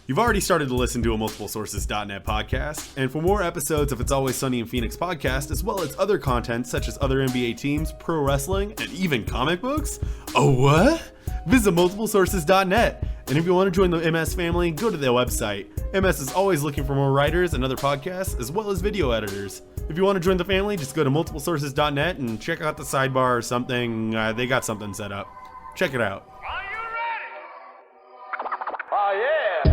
You've already started to listen to a MultipleSources.net podcast, and for more episodes of It's Always Sunny in Phoenix podcast, as well as other content such as other NBA teams, pro wrestling, and even comic books, oh what? Visit MultipleSources.net. And if you want to join the MS family, go to their website. MS is always looking for more writers and other podcasts, as well as video editors. If you want to join the family, just go to MultipleSources.net and check out the sidebar or something. They got something set up. Check it out. Are you ready? Oh, yeah.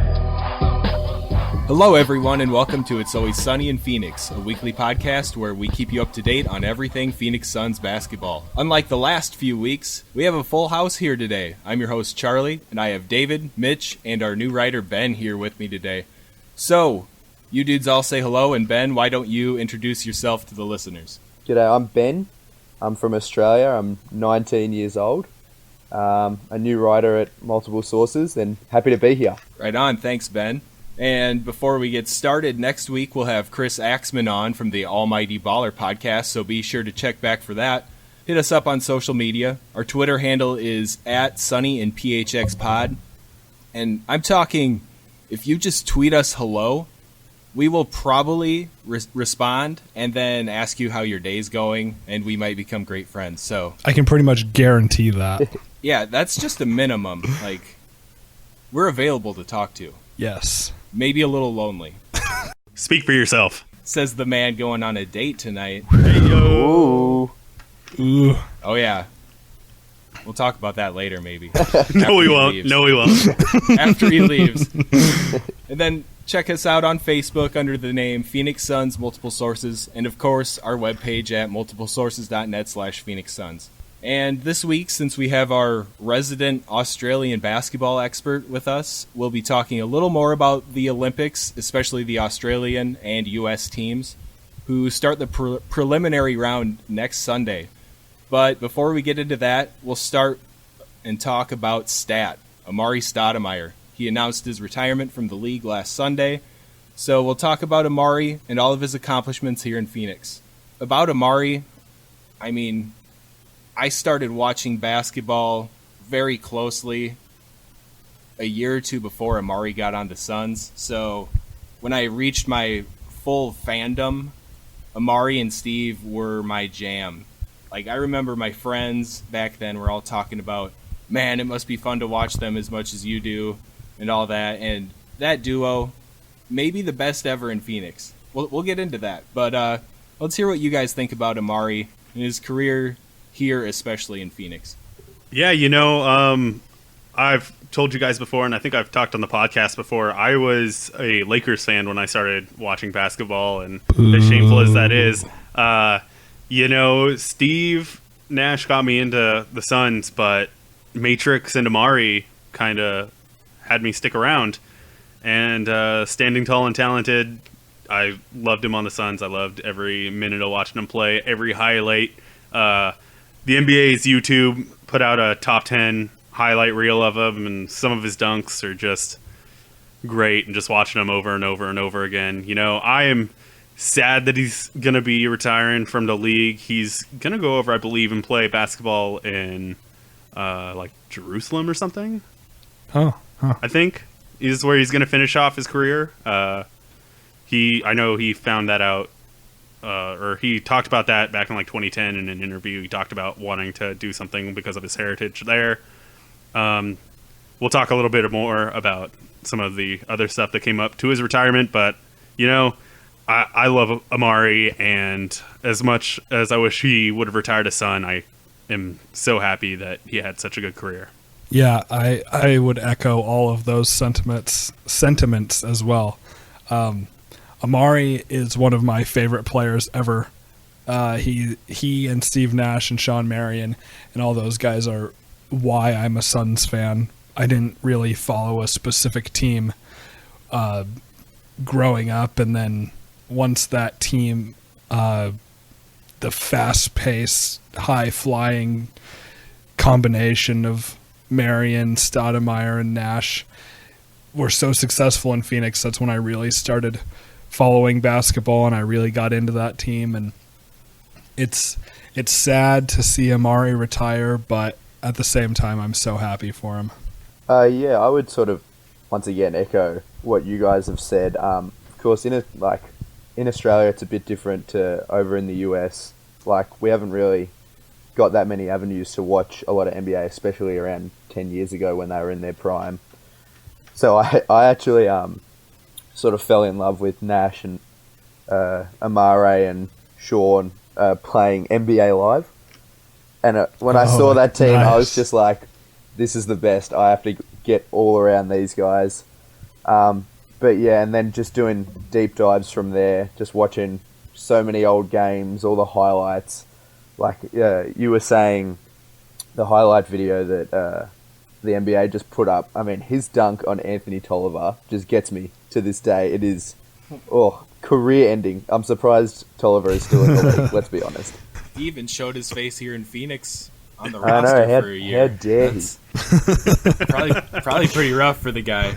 Hello, everyone, and welcome to It's Always Sunny in Phoenix, a weekly podcast where we keep you up to date on everything Phoenix Suns basketball. Unlike the last few weeks, we have a full house here today. I'm your host, Charlie, and I have David, Mitch, and our new writer, Ben, here with me today. So, you dudes all say hello, and Ben, why don't you introduce yourself to the listeners? G'day, I'm Ben. I'm from Australia. I'm 19 years old. A new writer at Multiple Sources, and happy to be here. Right on, thanks, Ben. And before we get started, next week we'll have Chris Axman on from the Almighty Baller podcast, so be sure to check back for that. Hit us up on social media. Our Twitter handle is @SunnyandPHXPod. And I'm talking, if you just tweet us hello, we will probably respond and then ask you how your day's going, and we might become great friends. So I can pretty much guarantee that. Yeah, that's just a minimum. Like, we're available to talk to. Yes. Maybe a little lonely. Speak for yourself. Says the man going on a date tonight. Hey, yo. Ooh. Oh, yeah. We'll talk about that later, maybe. No, we won't. No, we won't. After he leaves. And then check us out on Facebook under the name Phoenix Suns Multiple Sources. And, of course, our webpage at multiplesources.net/Phoenix Suns. And this week, since we have our resident Australian basketball expert with us, we'll be talking a little more about the Olympics, especially the Australian and U.S. teams, who start the preliminary round next Sunday. But before we get into that, we'll start and talk about Stat, Amar'e Stoudemire. He announced his retirement from the league last Sunday, so we'll talk about Amar'e and all of his accomplishments here in Phoenix. About Amar'e, I started watching basketball very closely a year or two before Amar'e got on the Suns. So when I reached my full fandom, Amar'e and Steve were my jam. Like, I remember my friends back then were all talking about, man, it must be fun to watch them as much as you do and all that. And that duo, maybe the best ever in Phoenix. We'll get into that. But let's hear what you guys think about Amar'e and his career here, especially in Phoenix. Yeah, I've told you guys before, and I think I've talked on the podcast before, I was a Lakers fan when I started watching basketball, and as shameful as that is, Steve Nash got me into the Suns, but Matrix and Amar'e kind of had me stick around. And standing tall and talented, I loved him on the Suns. I loved every minute of watching him play, every highlight. The NBA's YouTube put out a top 10 highlight reel of him, and some of his dunks are just great, and just watching him over and over and over again. I am sad that he's going to be retiring from the league. He's going to go over, I believe, and play basketball in Jerusalem or something. Huh. I think is where he's going to finish off his career. I know he found that out. Or he talked about that back in 2010 in an interview. He talked about wanting to do something because of his heritage there. We'll talk a little bit more about some of the other stuff that came up to his retirement, but I love Amar'e, and as much as I wish he would have retired a Sun, I am so happy that he had such a good career. Yeah, I would echo all of those sentiments as well. Amar'e is one of my favorite players ever. He and Steve Nash and Sean Marion and all those guys are why I'm a Suns fan. I didn't really follow a specific team growing up, and then once that team, the fast-paced, high-flying combination of Marion, Stoudemire, and Nash were so successful in Phoenix, that's when I really started following basketball, and I really got into that team. And it's sad to see Amar'e retire, but at the same time, I'm so happy for him. I would sort of once again echo what you guys have said. Of course, in Australia, it's a bit different to over in the US. Like, we haven't really got that many avenues to watch a lot of NBA, especially around 10 years ago when they were in their prime. So I actually sort of fell in love with Nash and Amar'e and Sean playing NBA Live. And when I saw that team, I was just like, this is the best. I have to get all around these guys. But yeah, and then just doing deep dives from there, just watching so many old games, all the highlights. Like you were saying, the highlight video that the NBA just put up. I mean, his dunk on Anthony Tolliver just gets me to this day. It is, career ending. I'm surprised Tolliver is still in the league, let's be honest. He even showed his face here in Phoenix on the I roster know, for a year. How dare he? Probably pretty rough for the guy.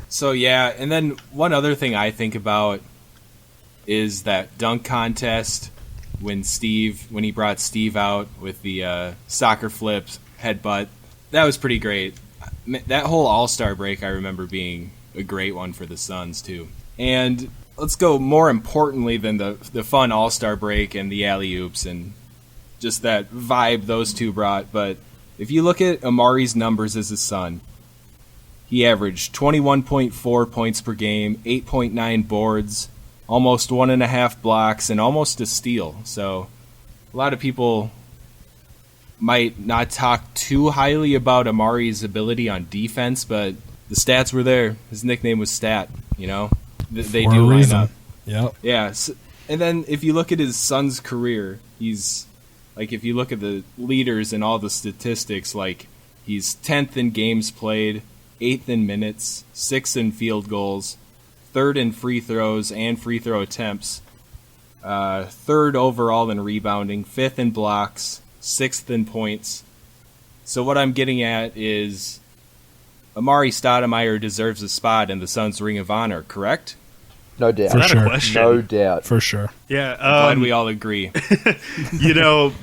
So yeah, and then one other thing I think about is that dunk contest when he brought Steve out with the soccer flips, headbutt. That was pretty great. That whole All-Star break I remember being a great one for the Suns too. And let's go more importantly than the fun All-Star break and the alley-oops and just that vibe those two brought. But if you look at Amar'e's numbers as a Sun, he averaged 21.4 points per game, 8.9 boards, almost 1.5 blocks, and almost a steal. So a lot of people might not talk too highly about Amar'e's ability on defense, but the stats were there. His nickname was Stat, you know? They do line up. Yep. Yeah. So, and then if you look at his son's career, he's like, if you look at the leaders and all the statistics, like he's 10th in games played, 8th in minutes, 6th in field goals, 3rd in free throws and free throw attempts, 3rd overall in rebounding, 5th in blocks, 6th in points. So what I'm getting at is Amar'e Stoudemire deserves a spot in the Suns' Ring of Honor, correct? No doubt. For sure. No doubt. For sure. Yeah, Glad we all agree.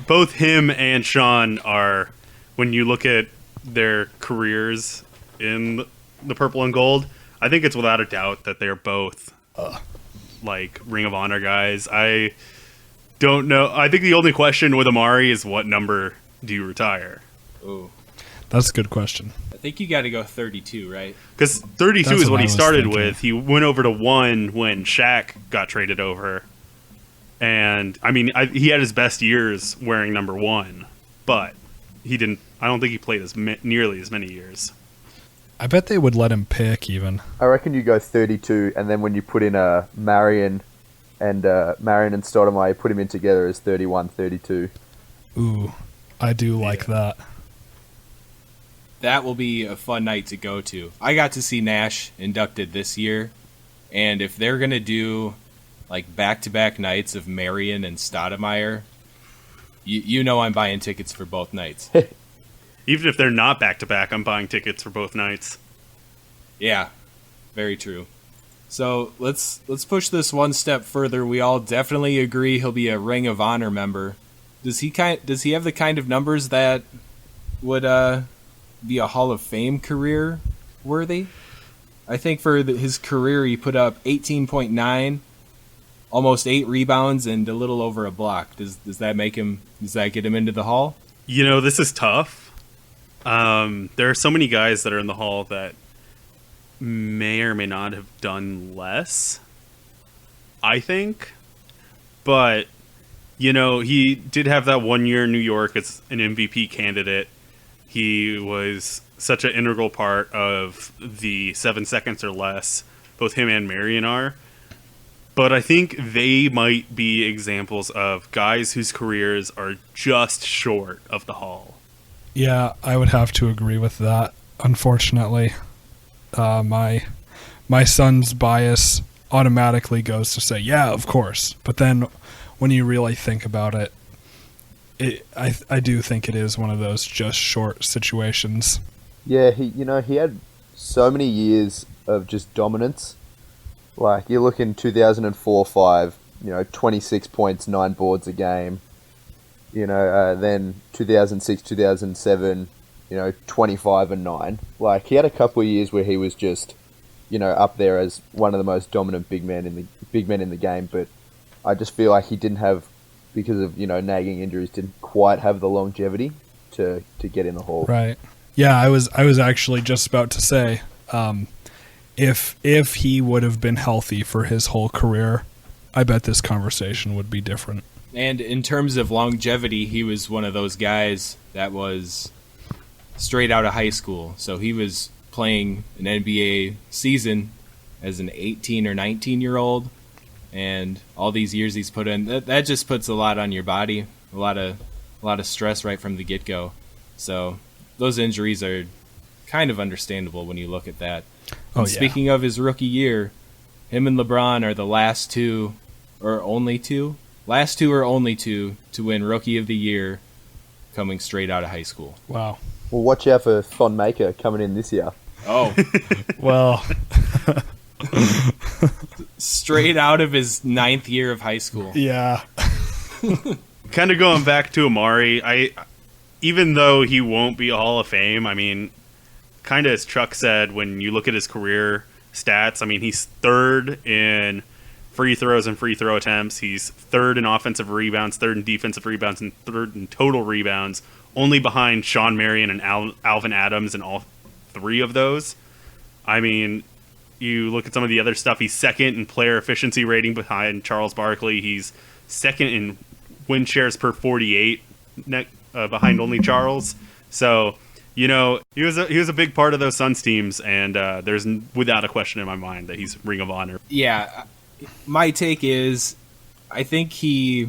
Both him and Sean are, when you look at their careers in the purple and gold, I think it's without a doubt that they're both like Ring of Honor guys. I don't know. I think the only question with Amar'e is what number do you retire? Ooh. That's a good question. I think you got to go 32, right? Because 32 That's is what what I he was started thinking. with. He went over to 1 when Shaq got traded over. And, I mean, he had his best years wearing number 1. But he didn't. I don't think he played nearly as many years. I bet they would let him pick even. I reckon you go 32, and then when you put in Marion and Stoudemire, you put him in together as 31, 32. Ooh, I do like that. That will be a fun night to go to. I got to see Nash inducted this year, and if they're going to do like back-to-back nights of Marion and Stoudemire, you know I'm buying tickets for both nights. Even if they're not back-to-back, I'm buying tickets for both nights. Yeah, very true. So let's push this one step further. We all definitely agree he'll be a Ring of Honor member. Does he have the kind of numbers that would be a Hall of Fame career worthy? I think for his career he put up 18.9, almost 8 rebounds and a little over a block. Does that get him into the Hall? This is tough. There are so many guys that are in the Hall that may or may not have done less, I think. But, he did have that 1 year in New York as an MVP candidate. He was such an integral part of the 7 seconds or less. Both him and Marion are. But I think they might be examples of guys whose careers are just short of the Hall. Yeah, I would have to agree with that. Unfortunately, my son's bias automatically goes to say, yeah, of course. But then when you really think about it, I do think it is one of those just short situations. Yeah, he had so many years of just dominance. Like, you look in 2004-05, 26 points, 9 boards a game. Then 2006-2007, 25 and 9. Like, he had a couple of years where he was just up there as one of the most dominant big men in the game. But I just feel like he didn't have, because of nagging injuries, didn't quite have the longevity to get in the Hall. Right. Yeah, I was actually just about to say, if he would have been healthy for his whole career, I bet this conversation would be different. And in terms of longevity, he was one of those guys that was straight out of high school. So he was playing an NBA season as an 18 or 19-year-old, and all these years he's put in, that just puts a lot on your body, a lot of stress right from the get-go. So those injuries are kind of understandable when you look at that. Oh, yeah. Speaking of his rookie year, him and LeBron are the last two or only two to win Rookie of the Year coming straight out of high school. Wow. Well, watch out for Thon Maker coming in this year. Oh. Well. Straight out of his 9th year of high school. Yeah. Kind of going back to Amar'e, even though he won't be a Hall of Fame, I mean, kind of as Chuck said, when you look at his career stats, I mean, he's third in free throws and free throw attempts. He's third in offensive rebounds, third in defensive rebounds, and third in total rebounds, only behind Sean Marion and Alvin Adams in all three of those. I mean, you look at some of the other stuff, he's second in player efficiency rating behind Charles Barkley. He's second in win shares per 48 behind only Charles. So, he was a big part of those Suns teams, and there's without a question in my mind that he's Ring of Honor. Yeah, my take is, I think he's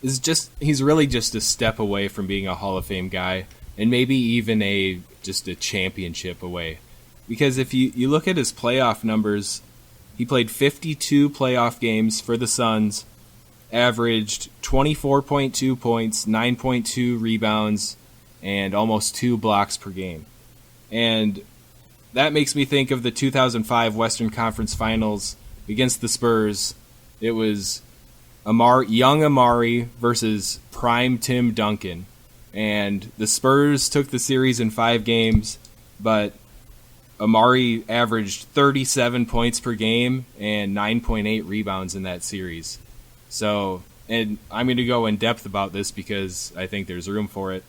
really just a step away from being a Hall of Fame guy, and maybe even just a championship away. Because if you look at his playoff numbers, he played 52 playoff games for the Suns, averaged 24.2 points, 9.2 rebounds, and almost 2 blocks per game. And that makes me think of the 2005 Western Conference Finals against the Spurs. It was young Amar'e versus prime Tim Duncan. And the Spurs took the series in 5 games, but Amar'e averaged 37 points per game and 9.8 rebounds in that series. So, and I'm going to go in depth about this because I think there's room for it.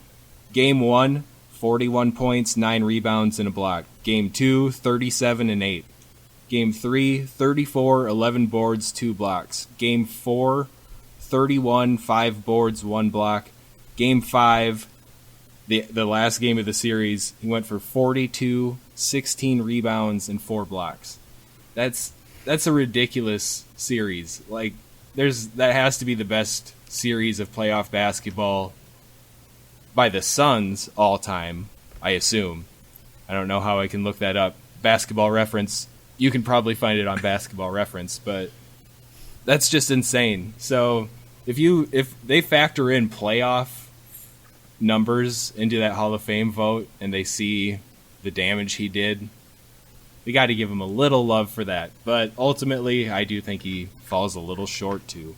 Game 1, 41 points, 9 rebounds, and a block. Game 2, 37 and 8. Game 3, 34, 11 boards, 2 blocks. Game 4, 31, 5 boards, 1 block. Game 5, the last game of the series, he went for 42, 16 rebounds, and 4 blocks. That's a ridiculous series. Like, that has to be the best series of playoff basketball by the Suns all time, I assume. I don't know how I can look that up. Basketball Reference, you can probably find it on Basketball Reference, but that's just insane. So if they factor in playoff numbers into that Hall of Fame vote and they see the damage he did, we got to give him a little love for that. But ultimately, I do think he falls a little short too.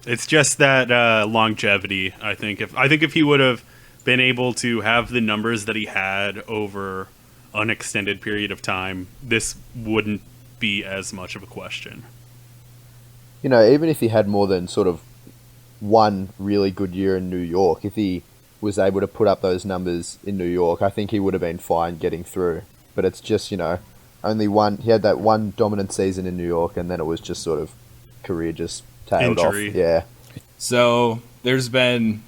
It's just that longevity. I think if he would have been able to have the numbers that he had over an extended period of time, this wouldn't be as much of a question. Even if he had more than sort of one really good year in New York, if he was able to put up those numbers in New York, I think he would have been fine getting through. But it's just, only one. He had that one dominant season in New York, and then it was just sort of career just tailed injury off. Yeah. So there's been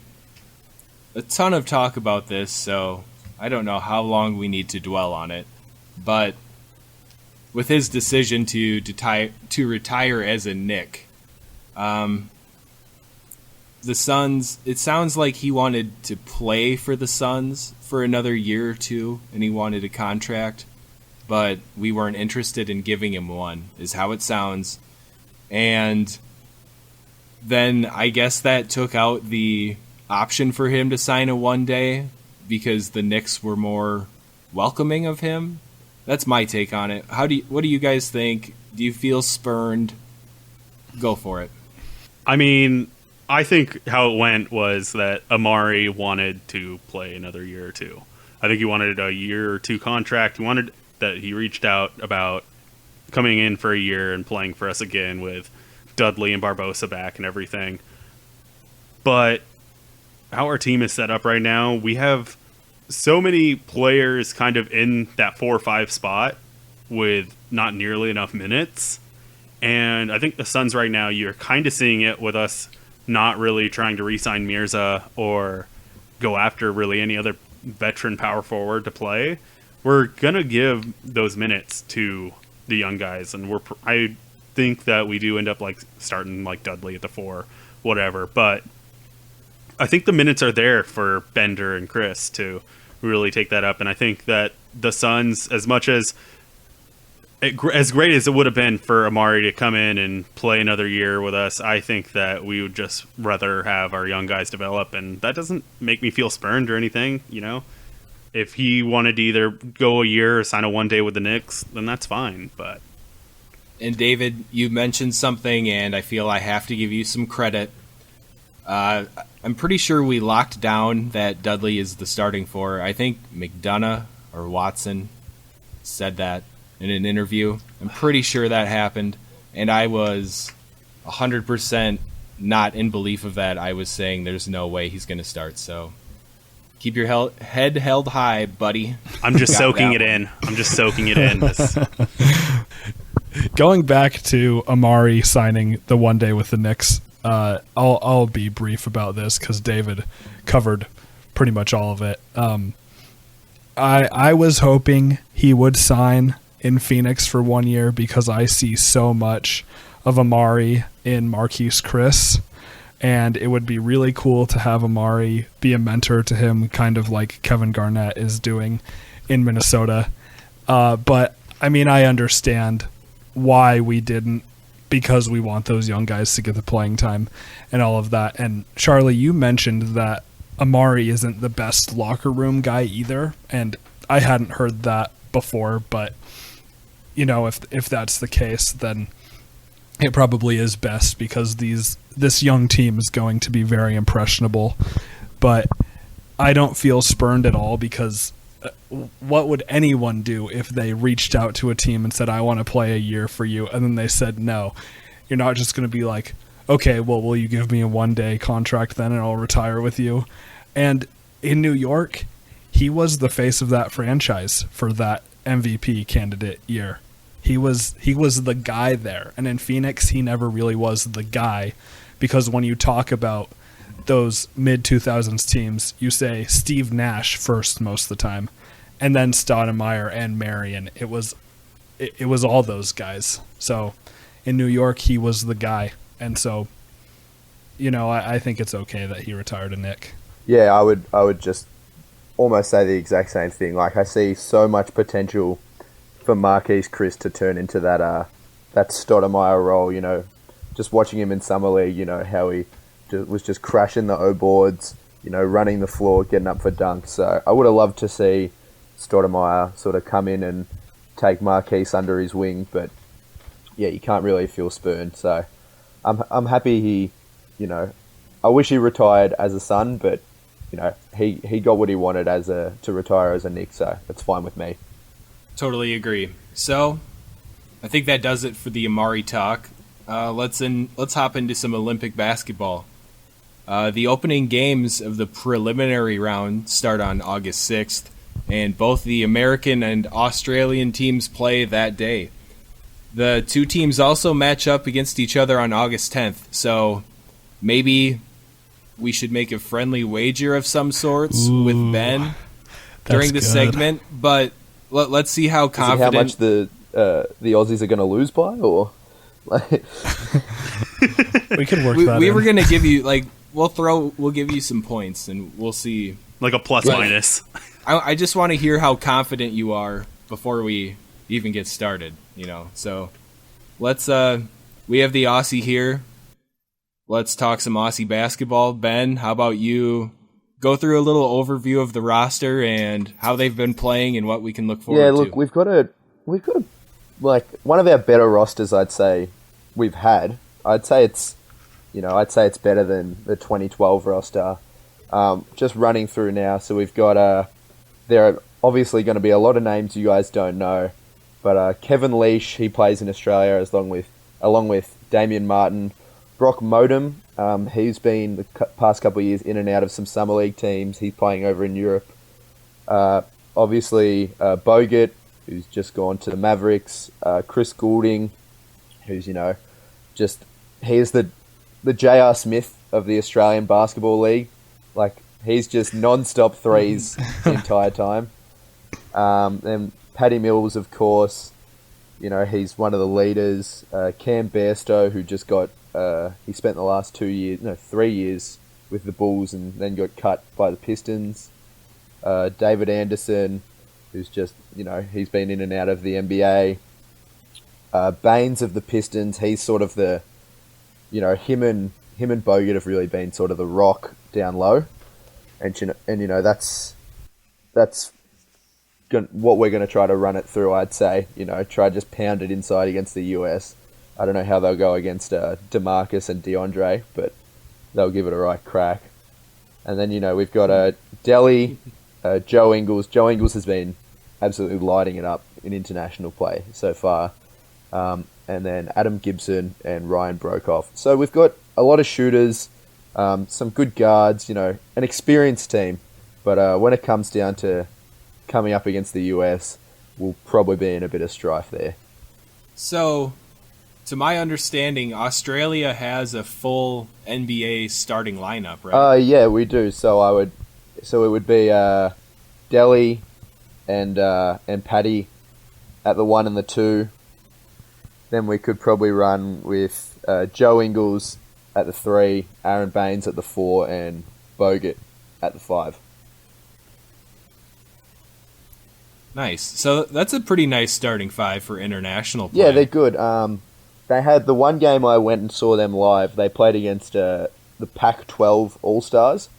a ton of talk about this, so I don't know how long we need to dwell on it. But with his decision to retire as a Knick, the Suns, it sounds like he wanted to play for the Suns for another year or two, and he wanted a contract, but we weren't interested in giving him one, is how it sounds. And then I guess that took out the option for him to sign a one-day because the Knicks were more welcoming of him. That's my take on it. What do you guys think? Do you feel spurned? Go for it. I mean, I think how it went was that Amar'e wanted to play another year or two. I think he wanted a year or two contract. He reached out about coming in for a year and playing for us again with Dudley and Barbosa back and everything. But how our team is set up right now, we have so many players kind of in that 4 or 5 spot with not nearly enough minutes. And I think the Suns right now, you're kind of seeing it with us not really trying to re-sign Mirza or go after really any other veteran power forward to play. We're going to give those minutes to the young guys. And I think that we do end up like starting like Dudley at the 4, whatever. But I think the minutes are there for Bender and Chris to really take that up. And I think that the Suns, as much as great as it would have been for Amar'e to come in and play another year with us, I think that we would just rather have our young guys develop, and that doesn't make me feel spurned or anything, you know? If he wanted to either go a year or sign a 1 day with the Knicks, then that's fine, but... And David, you mentioned something, and I feel I have to give you some credit. I'm pretty sure we locked down that Dudley is the starting 4. I think McDonough or Watson said that in an interview. I'm pretty sure that happened, and I was 100% not in belief of that. I was saying there's no way he's going to start, so keep your head held high, buddy. I'm just soaking it in. Going back to Amar'e signing the 1 day with the Knicks, I'll be brief about this because David covered pretty much all of it. I was hoping he would sign in Phoenix for 1 year because I see so much of Amar'e in Marquise Chris, and it would be really cool to have Amar'e be a mentor to him, kind of like Kevin Garnett is doing in Minnesota. But I mean, I understand why we didn't, because we want those young guys to get the playing time and all of that. And Charlie, you mentioned that Amar'e isn't the best locker room guy either, and I hadn't heard that before, but you know, if that's the case, then it probably is best because this young team is going to be very impressionable. But I don't feel spurned at all because what would anyone do if they reached out to a team and said, I want to play a year for you, and then they said no? You're not just going to be like, okay, well, will you give me a 1 day contract then and I'll retire with you? And in New York, he was the face of that franchise for that MVP candidate year. He was the guy there. And in Phoenix, he never really was the guy, because when you talk about those mid-2000s teams, you say Steve Nash first most of the time, and then Stoudemire and Marion. It was all those guys. So in New York, he was the guy. And so, you know, I think it's okay that he retired a Knick. Yeah, I would just almost say the exact same thing. Like, I see so much potential for Marquise Chris to turn into that Stoudemire role, you know, just watching him in Summer League, you know, how he was just crashing the O boards, you know, running the floor, getting up for dunks. So I would have loved to see Stoudemire sort of come in and take Marquise under his wing, but yeah, you can't really feel spurned. So I'm happy he, you know, I wish he retired as a Sun, but you know, he got what he wanted to retire as a Knick, so that's fine with me. Totally agree. So, I think that does it for the Amar'e talk. Let's hop into some Olympic basketball. The opening games of the preliminary round start on August 6th, and both the American and Australian teams play that day. The two teams also match up against each other on August 10th, so maybe we should make a friendly wager of some sorts with Ben during the segment, but let's see how confident... How much the Aussies are going to lose by, or... We could work that We in. were going to give you, like, we'll give you some points, and we'll see. Like a plus minus. I just want to hear how confident you are before we even get started, you know. So let's we have the Aussie here. Let's talk some Aussie basketball. Ben, how about you go through a little overview of the roster and how they've been playing and what we can look forward to? Yeah, look, we've got a like one of our better rosters, I'd say, we've had. I'd say it's better than the 2012 roster. Just running through now, so we've got there are obviously going to be a lot of names you guys don't know. But Kevin Leash, he plays in Australia along with Damien Martin. Brock Modem, he's been the past couple of years in and out of some summer league teams. He's playing over in Europe. Obviously, Bogut, who's just gone to the Mavericks. Chris Goulding, who's, he's the J.R. Smith of the Australian Basketball League. Like, he's just non-stop threes the entire time. Then Paddy Mills, of course, he's one of the leaders. Cam Bairstow, who just got, he spent the last 3 years with the Bulls and then got cut by the Pistons. David Anderson, who's just, he's been in and out of the NBA. Baines of the Pistons, he's sort of the, him and Bogut have really been sort of the rock down low. And that's what we're going to try to run it through, I'd say. Try to just pound it inside against the US. I don't know how they'll go against DeMarcus and DeAndre, but they'll give it a right crack. And then, we've got Delhi, Joe Ingles. Joe Ingles has been absolutely lighting it up in international play so far. And then Adam Gibson and Ryan Brokoff. So we've got a lot of shooters, some good guards, an experienced team. But when it comes down to coming up against the US, we'll probably be in a bit of strife there. So, to my understanding, Australia has a full NBA starting lineup, right? Yeah, we do. So it would be Delhi and Paddy at the 1 and the 2. Then we could probably run with Joe Ingles at the 3, Aaron Baines at the 4, and Bogut at the 5. Nice. So that's a pretty nice starting 5 for international play. Yeah, they're good. They had the one game I went and saw them live. They played against the Pac-12 All-Stars,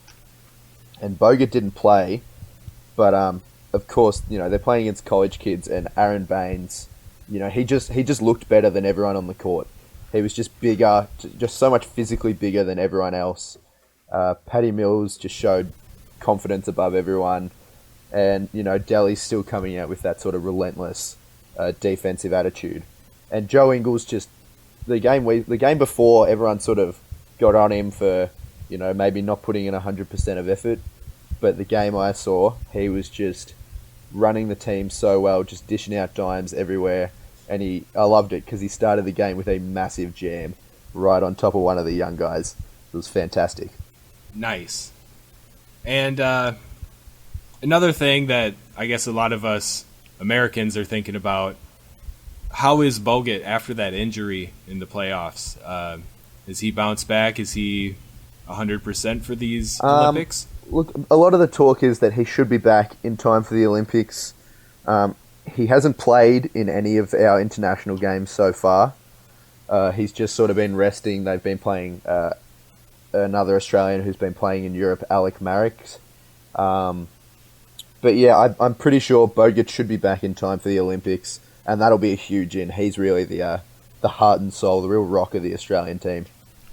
and Bogut didn't play. But of course, they're playing against college kids, and Aaron Baines, he just looked better than everyone on the court. He was just bigger, just so much physically bigger than everyone else. Paddy Mills just showed confidence above everyone. And, Delhi's still coming out with that sort of relentless defensive attitude. And Joe Ingles just, the game before, everyone sort of got on him for, maybe not putting in 100% of effort. But the game I saw, he was just running the team so well, just dishing out dimes everywhere. And I loved it because he started the game with a massive jam right on top of one of the young guys. It was fantastic. Nice. And another thing that I guess a lot of us Americans are thinking about, how is Bogut after that injury in the playoffs? Has he bounced back? Is he 100% for these Olympics? Look, a lot of the talk is that he should be back in time for the Olympics. He hasn't played in any of our international games so far. He's just sort of been resting. They've been playing another Australian who's been playing in Europe, Alec Marix. But yeah, I'm pretty sure Bogut should be back in time for the Olympics, and that'll be a huge in. He's really the heart and soul, the real rock of the Australian team.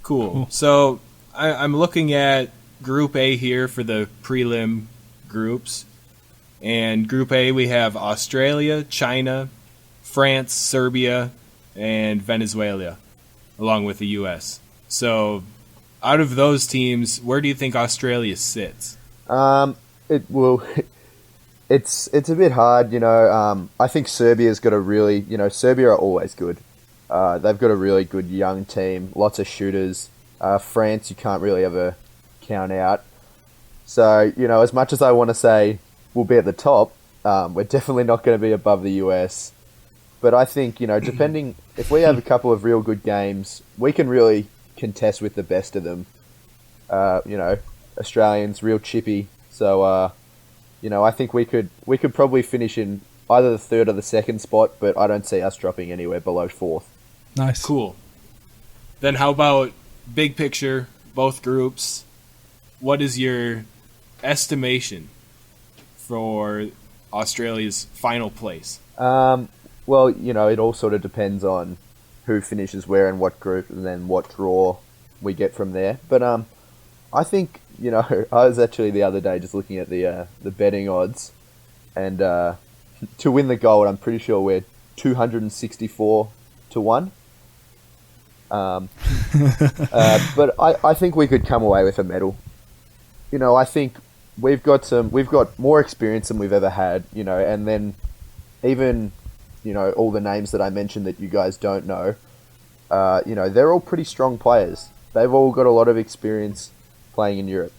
Cool. So I'm looking at Group A here for the prelim groups. And Group A, we have Australia, China, France, Serbia, and Venezuela, along with the U.S. So, out of those teams, where do you think Australia sits? It's a bit hard, I think Serbia's got a really, Serbia are always good. They've got a really good young team, lots of shooters. France, you can't really ever count out. So, as much as I want to say we'll be at the top, we're definitely not going to be above the US. But I think, depending, if we have a couple of real good games, we can really contest with the best of them. Australians, real chippy. So, I think we could probably finish in either the third or the second spot, but I don't see us dropping anywhere below fourth. Nice. Cool. Then how about big picture, both groups? What is your estimation for Australia's final place? Well, it all sort of depends on who finishes where and what group, and then what draw we get from there. But I think, I was actually the other day just looking at the betting odds, and to win the gold, I'm pretty sure we're 264-1. But I think we could come away with a medal. I think we've got more experience than we've ever had, and then even, all the names that I mentioned that you guys don't know, they're all pretty strong players. They've all got a lot of experience playing in Europe.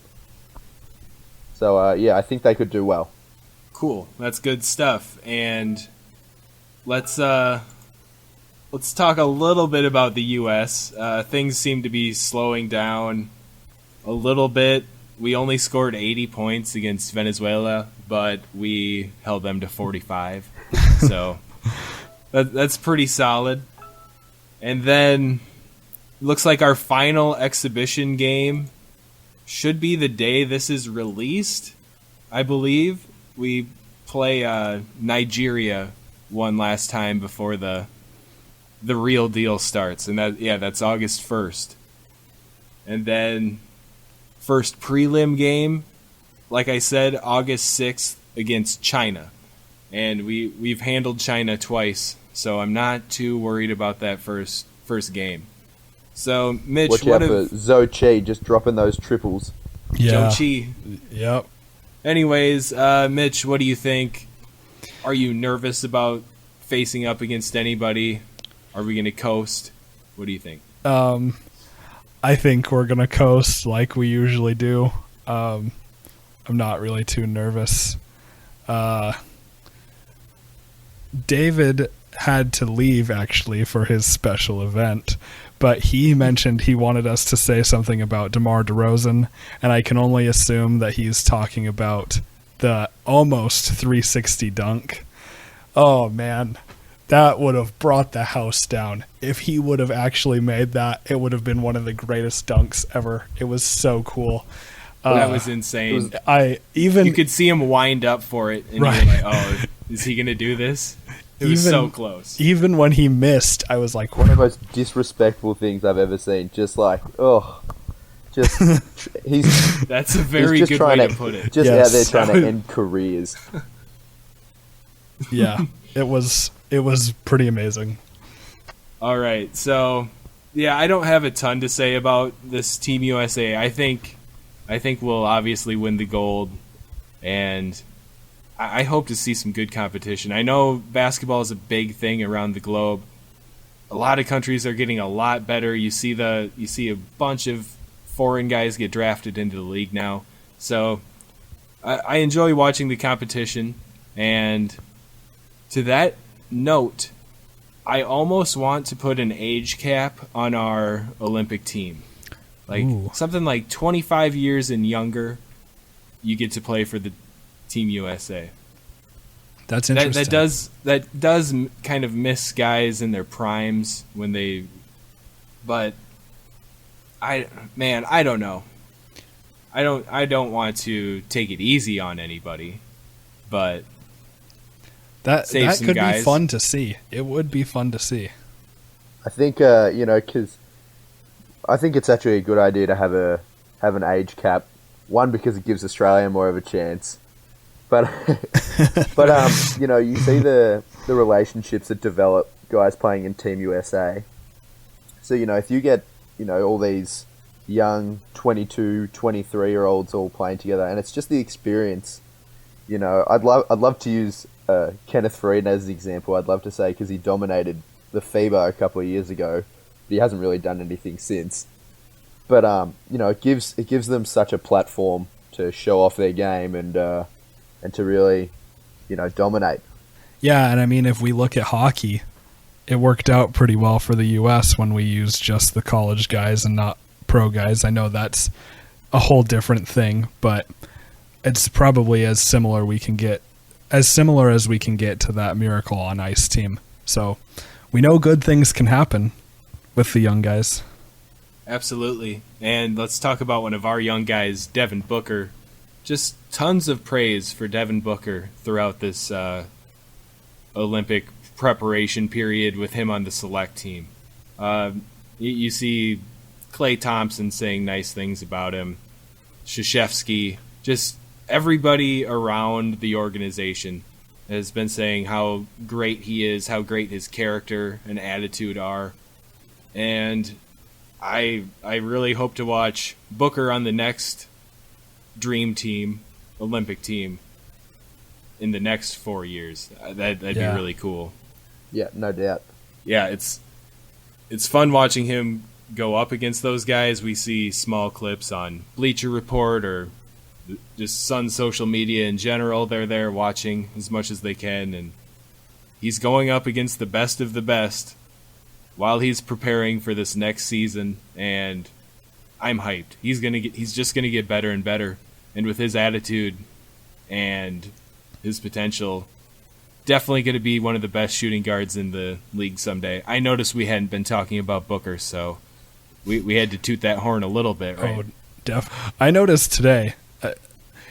So, I think they could do well. Cool. That's good stuff. And let's talk a little bit about the U.S. Things seem to be slowing down a little bit. We only scored 80 points against Venezuela, but we held them to 45. So that's pretty solid. And then looks like our final exhibition game should be the day this is released, I believe. We play Nigeria one last time before the real deal starts, and that's August 1st. And then first prelim game, like I said, August 6th against China. And we've handled China twice, so I'm not too worried about that first game. So, Mitch, watch out for Zhou Qi just dropping those triples. Yeah. Zhou Qi. Yep. Anyways, Mitch, what do you think? Are you nervous about facing up against anybody? Are we going to coast? What do you think? I think we're going to coast like we usually do. I'm not really too nervous. David had to leave, actually, for his special event, but he mentioned he wanted us to say something about DeMar DeRozan, and I can only assume that he's talking about the almost 360 dunk. Oh, man. That would have brought the house down. If he would have actually made that, it would have been one of the greatest dunks ever. It was so cool. That was insane. You could see him wind up for it, and right. You're like, "Oh, is he going to do this?" It was so close. Even when he missed, I was like, one of the most disrespectful things I've ever seen. Just like, he's. That's a very good way to put it. Just out there trying to end careers. Yeah, it was pretty amazing. All right, so I don't have a ton to say about this Team USA. I think we'll obviously win the gold, and I hope to see some good competition. I know basketball is a big thing around the globe. A lot of countries are getting a lot better. You see a bunch of foreign guys get drafted into the league now. So I enjoy watching the competition, and to that note, I almost want to put an age cap on our Olympic team. Something like 25 years and younger, you get to play for the Team USA. That's interesting. That does kind of miss guys in their primes when they. But I don't know. I don't want to take it easy on anybody, but that could guys. Be fun to see. It would be fun to see. I think because I think it's actually a good idea to have an age cap. One, because it gives Australia more of a chance, but you see the relationships that develop guys playing in Team USA. So if you get all these young 22, 23-year-olds all playing together, and it's just the experience. I'd love to use Kenneth Faried as the example. I'd love to say, because he dominated the FIBA a couple of years ago, but he hasn't really done anything since. But it gives them such a platform to show off their game and to really dominate. Yeah, and I mean, if we look at hockey, it worked out pretty well for the U.S. when we used just the college guys and not pro guys. I know that's a whole different thing, but it's probably as similar as we can get to that Miracle on Ice team. So we know good things can happen with the young guys. Absolutely. And let's talk about one of our young guys, Devin Booker. Just tons of praise for Devin Booker throughout this Olympic preparation period with him on the select team. You see Klay Thompson saying nice things about him, Krzyzewski, just everybody around the organization has been saying how great he is, how great his character and attitude are. And I really hope to watch Booker on the next dream team, Olympic team, in the next 4 years. That'd be really cool. Yeah, no doubt. Yeah, it's fun watching him go up against those guys. We see small clips on Bleacher Report or just Sun social media in general. They're there watching as much as they can, and he's going up against the best of the best while he's preparing for this next season, and I'm hyped. He's just gonna get better and better, and with his attitude and his potential, definitely going to be one of the best shooting guards in the league someday. I noticed we hadn't been talking about Booker, so we had to toot that horn a little bit, right? I noticed today,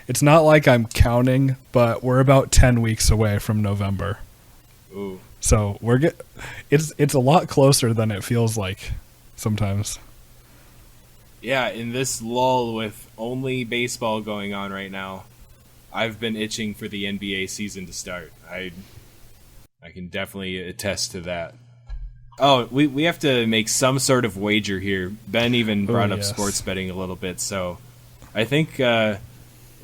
it's not like I'm counting, but we're about 10 weeks away from November. Ooh. So it's a lot closer than it feels like sometimes. Yeah, in this lull with only baseball going on right now, I've been itching for the NBA season to start. I can definitely attest to that. Oh, we have to make some sort of wager here. Ben even brought up sports betting a little bit, so I think in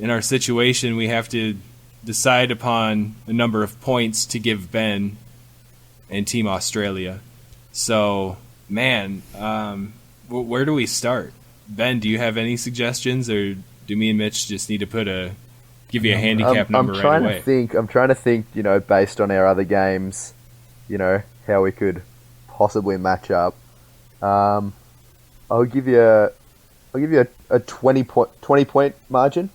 our situation we have to decide upon a number of points to give Ben and Team Australia. So, man, where do we start? Ben, do you have any suggestions, or do me and Mitch just need to give you a handicap number right away? I'm trying to think, based on our other games, how we could possibly match up. I'll give you a 20 point margin,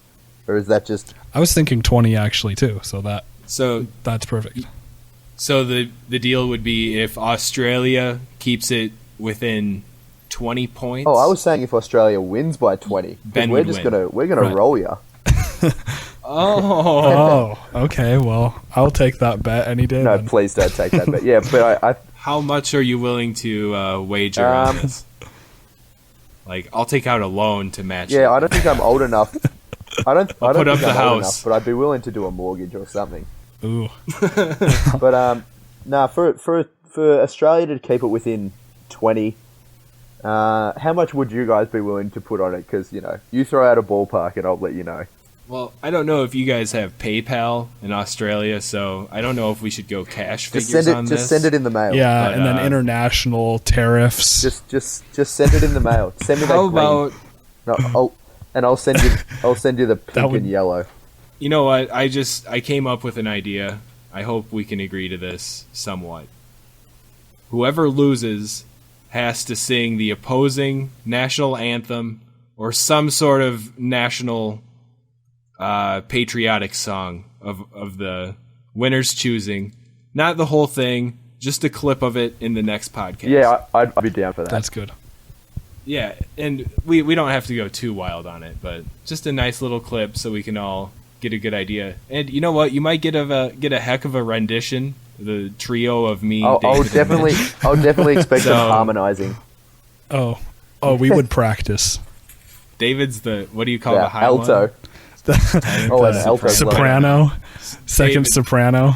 or is that just? I was thinking 20 actually too, so that's perfect. So the deal would be if Australia keeps it within 20 points. Oh, I was saying if Australia wins by 20, Ben we're would just win. we're gonna roll you. Oh, okay. Well, I'll take that bet any day. No, then. please don't take that bet. Yeah, but I How much are you willing to wager on this? Like, I'll take out a loan to match it. Yeah, I don't think I'm old enough. I don't put think up the I'm old house. enough, but I'd be willing to do a mortgage or something. Ooh. But for Australia to keep it within 20, how much would you guys be willing to put on it? Because you throw out a ballpark and I'll let you know. Well, I don't know if you guys have PayPal in Australia, so I don't know if we should go cash figures on this. Just send it in the mail. Yeah, But, and then international tariffs. Just send it in the mail. Send me that How green. about, I'll send you the pink and yellow. you know what, I came up with an idea. I hope we can agree to this somewhat. Whoever loses has to sing the opposing national anthem or some sort of national patriotic song of the winner's choosing. Not the whole thing, just a clip of it in the next podcast. Yeah, I'd be down for that. That's good. Yeah, and we don't have to go too wild on it, but just a nice little clip so we can all get a good idea. And you know what? You might get a heck of a rendition. The trio of me. I'll David, definitely expect them harmonizing. Oh, we would practice. David's the, what do you call the high alto. one? An alto. Soprano, second David. soprano.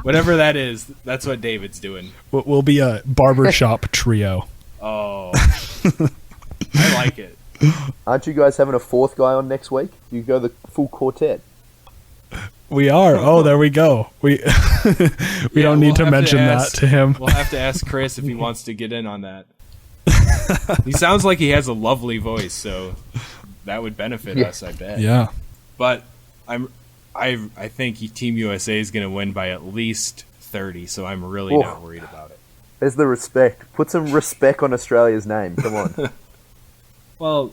Whatever that is, that's what David's doing. We'll be a barbershop trio. Oh, I like it. Aren't you guys having a fourth guy on next week? You go the full quartet. We are. Oh, there we go. We don't need to mention that to him. We'll have to ask Chris if he wants to get in on that. He sounds like he has a lovely voice, so that would benefit us, I bet. Yeah. But I think Team USA is going to win by at least 30, so I'm really not worried about it. There's the respect. Put some respect on Australia's name. Come on. Well,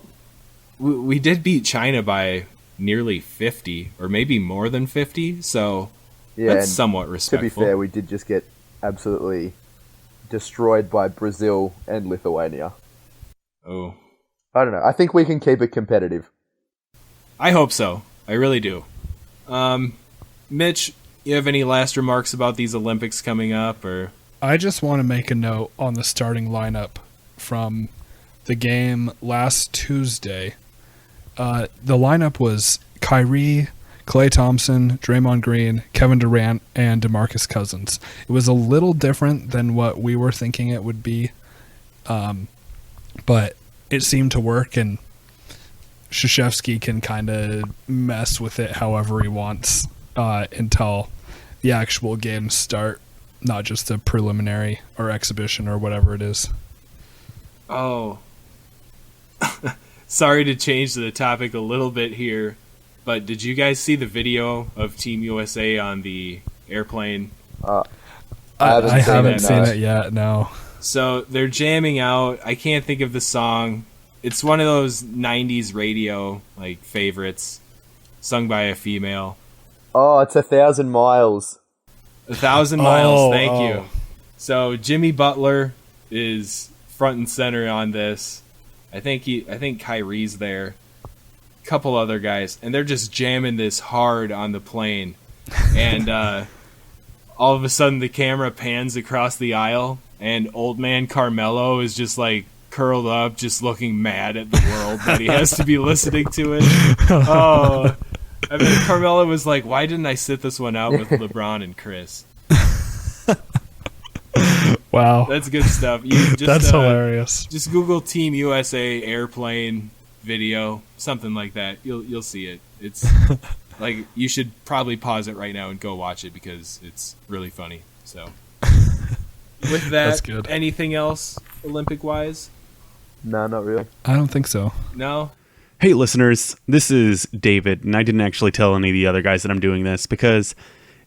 we did beat China by nearly 50, or maybe more than 50, so that's somewhat respectful. To be fair, we did just get absolutely destroyed by Brazil and Lithuania. Oh. I don't know. I think we can keep it competitive. I hope so. I really do. Mitch, you have any last remarks about these Olympics coming up, or? I just want to make a note on the starting lineup from the game last Tuesday. The lineup was Kyrie, Klay Thompson, Draymond Green, Kevin Durant, and DeMarcus Cousins. It was a little different than what we were thinking it would be, but it seemed to work, and Krzyzewski can kind of mess with it however he wants until the actual games start, not just the preliminary or exhibition or whatever it is. Oh, sorry to change the topic a little bit here, but did you guys see the video of Team USA on the airplane? I haven't seen it yet, no. So they're jamming out. I can't think of the song. It's one of those 90s radio like favorites, sung by a female. Oh, it's 1,000 Miles. 1,000 Miles, thank you. So Jimmy Butler is front and center on this. I think Kyrie's there. Couple other guys, and they're just jamming this hard on the plane, and all of a sudden the camera pans across the aisle, and old man Carmelo is just like curled up, just looking mad at the world that he has to be listening to it. Oh, I mean, Carmelo was like, "Why didn't I sit this one out with LeBron and Chris?" Wow, that's good stuff. That's hilarious. Just Google Team USA airplane video, something like that. You'll see it. It's like you should probably pause it right now and go watch it because it's really funny. So with that, that's good. Anything else Olympic wise? No, not really. I don't think so. No. Hey listeners, this is David, and I didn't actually tell any of the other guys that I'm doing this because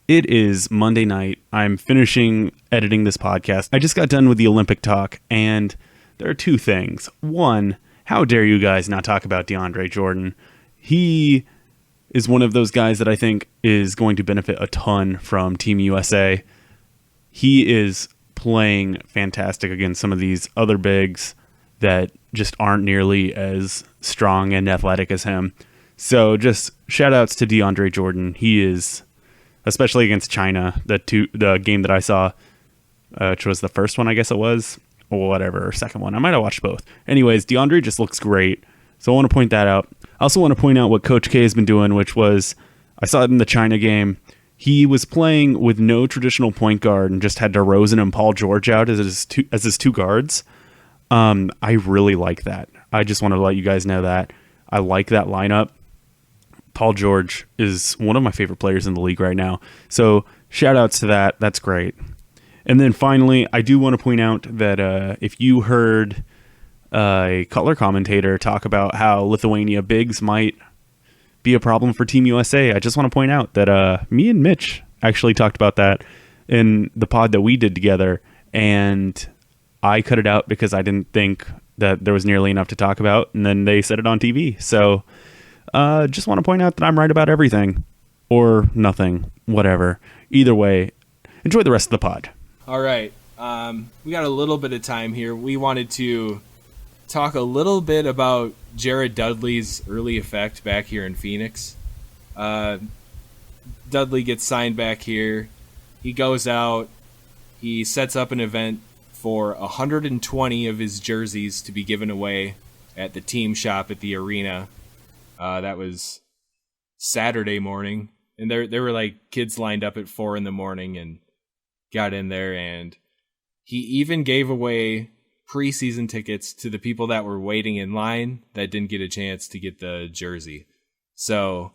it is Monday night. I'm finishing editing this podcast. I just got done with the Olympic talk, and there are two things. One, how dare you guys not talk about DeAndre Jordan? He is one of those guys that I think is going to benefit a ton from Team USA. He is playing fantastic against some of these other bigs that just aren't nearly as strong and athletic as him. So just shout outs to DeAndre Jordan. He is, especially against China, the game that I saw, which was the first one, I guess it was, or whatever, second one. I might have watched both. Anyways, DeAndre just looks great. So I want to point that out. I also want to point out what Coach K has been doing, which was, I saw it in the China game. He was playing with no traditional point guard and just had DeRozan and Paul George out as his two guards. I really like that. I just want to let you guys know that. I like that lineup. Paul George is one of my favorite players in the league right now. So shout outs to that. That's great. And then finally, I do want to point out that if you heard a color commentator talk about how Lithuania bigs might be a problem for Team USA, I just want to point out that me and Mitch actually talked about that in the pod that we did together, and I cut it out because I didn't think that there was nearly enough to talk about, and then they said it on TV. So just want to point out that I'm right about everything, or nothing, whatever. Either way, enjoy the rest of the pod. All right. We got a little bit of time here. We wanted to talk a little bit about Jared Dudley's early effect back here in Phoenix. Dudley gets signed back here. He goes out. He sets up an event for 120 of his jerseys to be given away at the team shop at the arena. That was Saturday morning. And there were like kids lined up at 4 a.m. and got in there, and he even gave away preseason tickets to the people that were waiting in line that didn't get a chance to get the jersey. So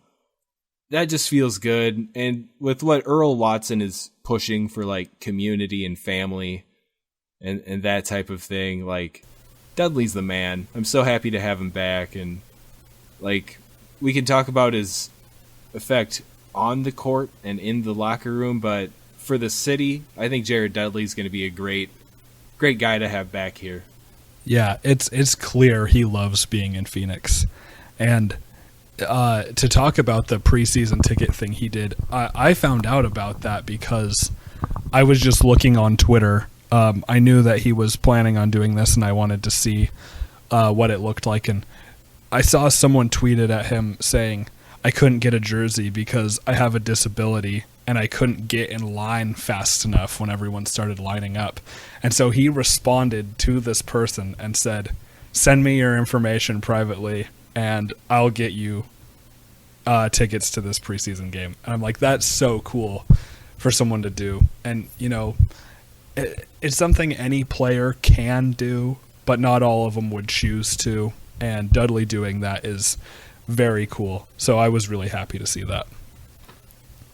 that just feels good. And with what Earl Watson is pushing for like community and family and that type of thing, like Dudley's the man. I'm so happy to have him back. And like we can talk about his effect on the court and in the locker room, but for the city, I think Jared Dudley is going to be a great guy to have back here. Yeah, it's clear he loves being in Phoenix. And to talk about the preseason ticket thing he did, I found out about that because I was just looking on Twitter. I knew that he was planning on doing this, and I wanted to see what it looked like. And I saw someone tweeted at him saying, I couldn't get a jersey because I have a disability and I couldn't get in line fast enough when everyone started lining up. And so he responded to this person and said, send me your information privately and I'll get you tickets to this preseason game. And I'm like, that's so cool for someone to do. And, it's something any player can do, but not all of them would choose to. And Dudley doing that is very cool. So I was really happy to see that.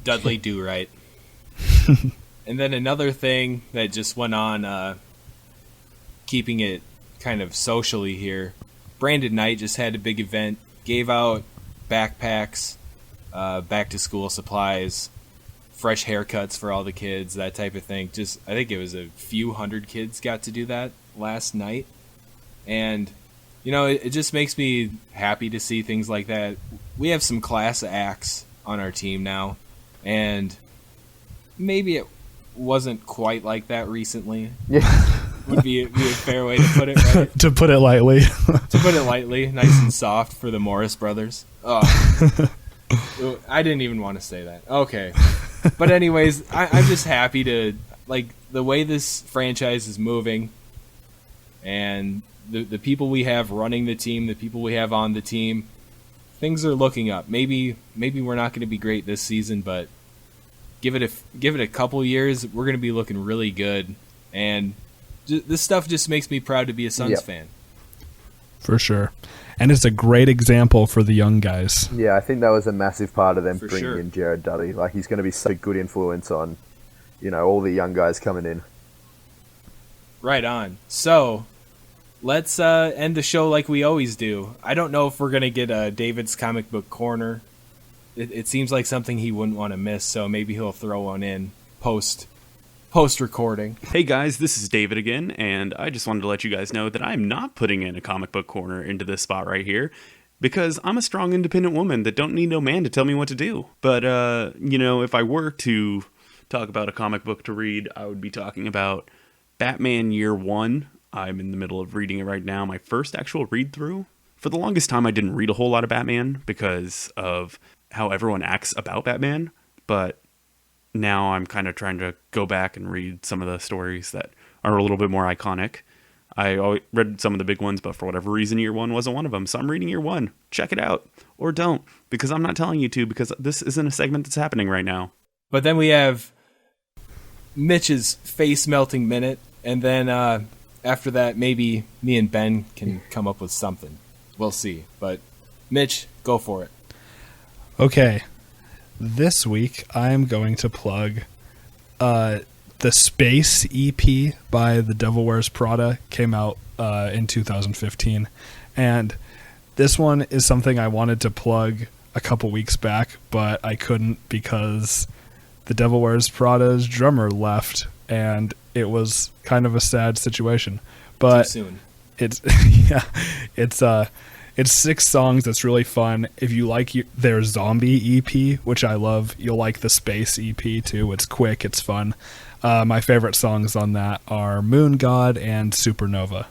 Dudley do right. And then another thing that just went on, keeping it kind of socially here, Brandon Knight just had a big event, gave out backpacks, back to school supplies, fresh haircuts for all the kids, that type of thing. I think it was a few hundred kids got to do that last night. And, it just makes me happy to see things like that. We have some class acts on our team now, and maybe it wasn't quite like that recently. Yeah. Would be a fair way to put it, right? To put it lightly. To put it lightly, nice and soft for the Morris brothers. Oh. I didn't even want to say that. Okay. But anyways, I'm just happy to, the way this franchise is moving and the people we have running the team, the people we have on the team, things are looking up. Maybe we're not going to be great this season, but give it a couple years, we're going to be looking really good. And this stuff just makes me proud to be a Suns fan. For sure. And it's a great example for the young guys. Yeah, I think that was a massive part of them For bringing sure. in Jared Dudley. He's going to be such a good influence on, all the young guys coming in. Right on. So, let's end the show like we always do. I don't know if we're going to get David's comic book corner. It seems like something he wouldn't want to miss, so maybe he'll throw one in post-recording. Hey guys, this is David again, and I just wanted to let you guys know that I'm not putting in a comic book corner into this spot right here, because I'm a strong, independent woman that don't need no man to tell me what to do. But, if I were to talk about a comic book to read, I would be talking about Batman Year One. I'm in the middle of reading it right now, my first actual read-through. For the longest time, I didn't read a whole lot of Batman because of how everyone acts about Batman, but now I'm kind of trying to go back and read some of the stories that are a little bit more iconic. I always read some of the big ones, but for whatever reason, Year One wasn't one of them. So I'm reading Year One. Check it out. Or don't, because I'm not telling you to, because this isn't a segment that's happening right now. But then we have Mitch's face-melting minute, and then after that, maybe me and Ben can come up with something. We'll see. But, Mitch, go for it. Okay. This week, I'm going to plug the Space EP by The Devil Wears Prada. Came out in 2015. And this one is something I wanted to plug a couple weeks back, but I couldn't because The Devil Wears Prada's drummer left, and it was kind of a sad situation. But Too soon. it's it's 6 songs. That's really fun. If you like their Zombie EP, which I love, you'll like the Space EP too. It's quick, it's fun. My favorite songs on that are Moon God and Supernova.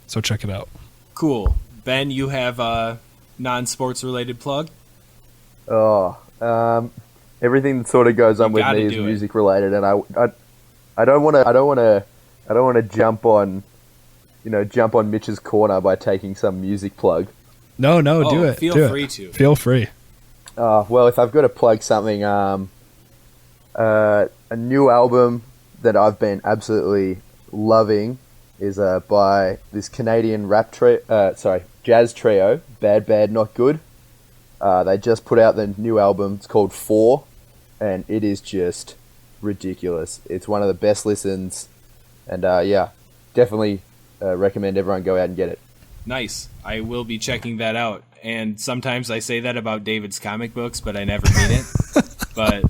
So check it out. Cool. Ben, you have a non-sports related plug? Everything that sort of goes on with me is music related, and I don't want to jump on Mitch's corner by taking some music plug. No, do it. Feel free to. Feel free. Well, if I've got to plug something, a new album that I've been absolutely loving is by this Canadian jazz trio, Bad Bad Not Good. They just put out the new album. It's called 4, and it is just ridiculous. It's one of the best listens, and definitely recommend everyone go out and get it. Nice. I will be checking that out. And sometimes I say that about David's comic books, but I never mean it. But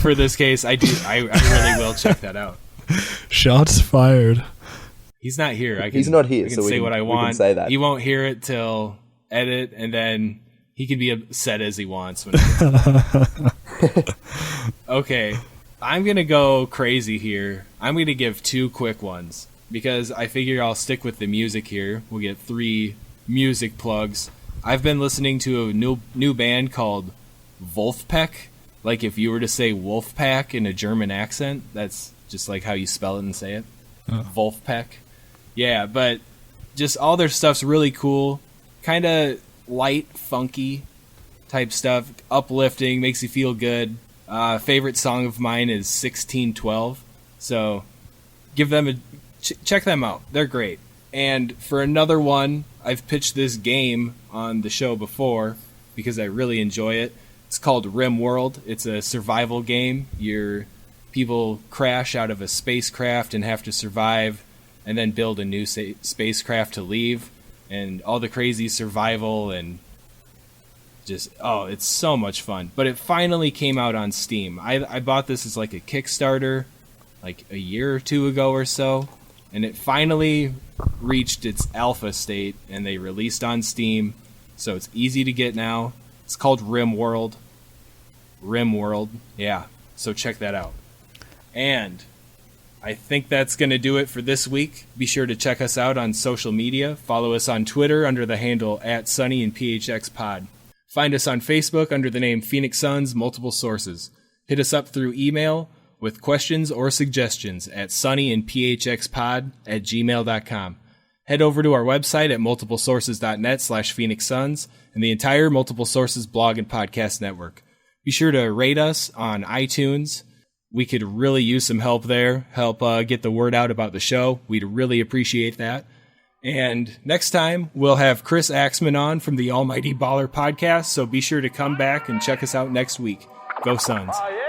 for this case, I do. I really will check that out. Shots fired. He's not here. He's not here, I can so say what I want. We can say that. He won't hear it till edit, and then he can be upset as he wants. Okay, I'm going to go crazy here. I'm going to give 2 quick ones, because I figure I'll stick with the music here. We'll get 3 music plugs. I've been listening to a new band called Wolfpack. Like if you were to say Wolfpack in a German accent, that's just like how you spell it and say it. Wolfpack. Yeah, but just all their stuff's really cool. Kind of light, funky. type stuff, uplifting, makes you feel good. Favorite song of mine is 1612. So give them check them out. They're great. And for another one, I've pitched this game on the show before because I really enjoy it. It's called Rim World. It's a survival game. People crash out of a spacecraft and have to survive and then build a new spacecraft to leave. And all the crazy survival and just, it's so much fun. But it finally came out on Steam. I bought this as like a Kickstarter like a year or two ago or so. And it finally reached its alpha state and they released on Steam. So it's easy to get now. It's called Rim World. Rim World. Yeah. So check that out. And I think that's going to do it for this week. Be sure to check us out on social media. Follow us on Twitter under the handle @SunnyandPHXPod. Find us on Facebook under the name Phoenix Suns Multiple Sources. Hit us up through email with questions or suggestions at sunnyandphxpod@gmail.com. Head over to our website at multiplesources.net/Phoenix Suns and the entire Multiple Sources blog and podcast network. Be sure to rate us on iTunes. We could really use some help there. Help get the word out about the show. We'd really appreciate that. And next time, we'll have Chris Axman on from the Almighty Baller podcast, so be sure to come back and check us out next week. Go Suns. Ah, yeah.